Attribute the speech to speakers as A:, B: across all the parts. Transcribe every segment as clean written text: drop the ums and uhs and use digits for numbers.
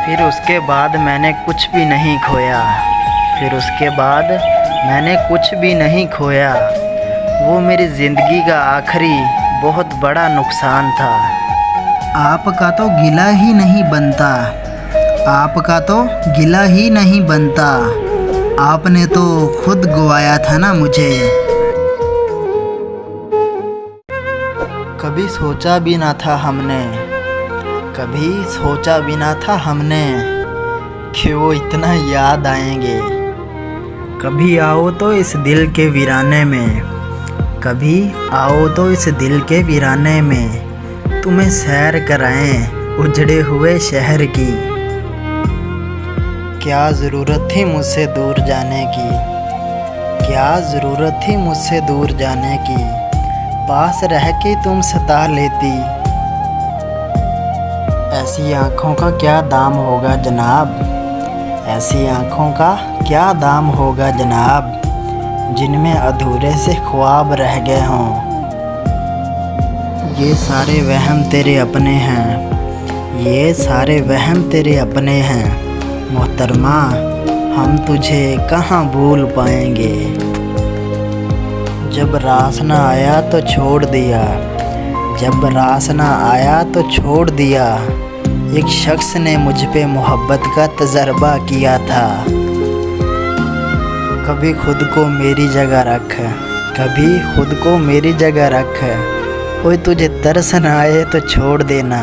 A: फिर उसके बाद मैंने कुछ भी नहीं खोया। फिर उसके बाद मैंने कुछ भी नहीं खोया। वो मेरी ज़िंदगी का आखिरी बहुत बड़ा नुकसान था। आपका तो गिला ही नहीं बनता, आपका तो गिला ही नहीं बनता। आपने तो खुद गवाया था ना मुझे। कभी सोचा भी ना था हमने, कभी सोचा भी ना था हमने कि वो इतना याद आएंगे। कभी आओ तो इस दिल के वीराने में, कभी आओ तो इस दिल के वीराने में, तुम्हें सैर कराएं उजड़े हुए शहर की। क्या ज़रूरत थी मुझसे दूर जाने की, क्या ज़रूरत थी मुझसे दूर जाने की, पास रह के तुम सता लेती। ऐसी आँखों का क्या दाम होगा जनाब, ऐसी आँखों का क्या दाम होगा जनाब, जिनमें अधूरे से ख्वाब रह गए हों। ये सारे वहम तेरे अपने हैं, ये सारे वहम तेरे अपने हैं। मोहतरमा हम तुझे कहाँ भूल पाएंगे। जब रास ना आया तो छोड़ दिया, जब रास ना आया तो छोड़ दिया। एक शख्स ने मुझ पे मोहब्बत का तजर्बा किया था। कभी खुद को मेरी जगह रख, कभी खुद को मेरी जगह रख। कोई तुझे तरस न आए तो छोड़ देना।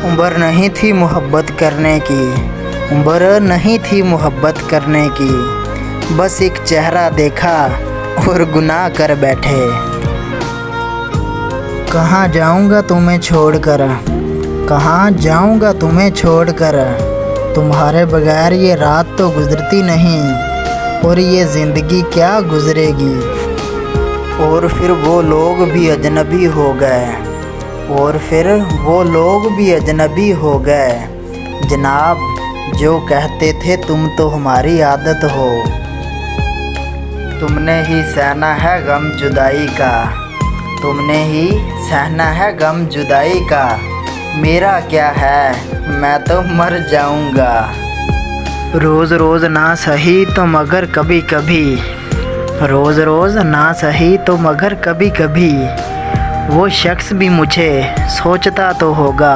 A: उम्र नहीं थी मोहब्बत करने की, उम्र नहीं थी मोहब्बत करने की। बस एक चेहरा देखा और गुनाह कर बैठे। कहाँ जाऊँगा तुम्हें छोड़कर, कहाँ जाऊँगा तुम्हें छोड़कर। तुम्हारे बगैर ये रात तो गुजरती नहीं, और ये ज़िंदगी क्या गुजरेगी। और फिर वो लोग भी अजनबी हो गए, और फिर वो लोग भी अजनबी हो गए। जनाब जो कहते थे तुम तो हमारी आदत हो। तुमने ही सहना है गम जुदाई का, तुमने ही सहना है गम जुदाई का। मेरा क्या है, मैं तो मर जाऊंगा। रोज़ रोज़ ना सही तो मगर कभी कभी, रोज़ रोज़ ना सही तो मगर कभी कभी। वो शख्स भी मुझे सोचता तो होगा,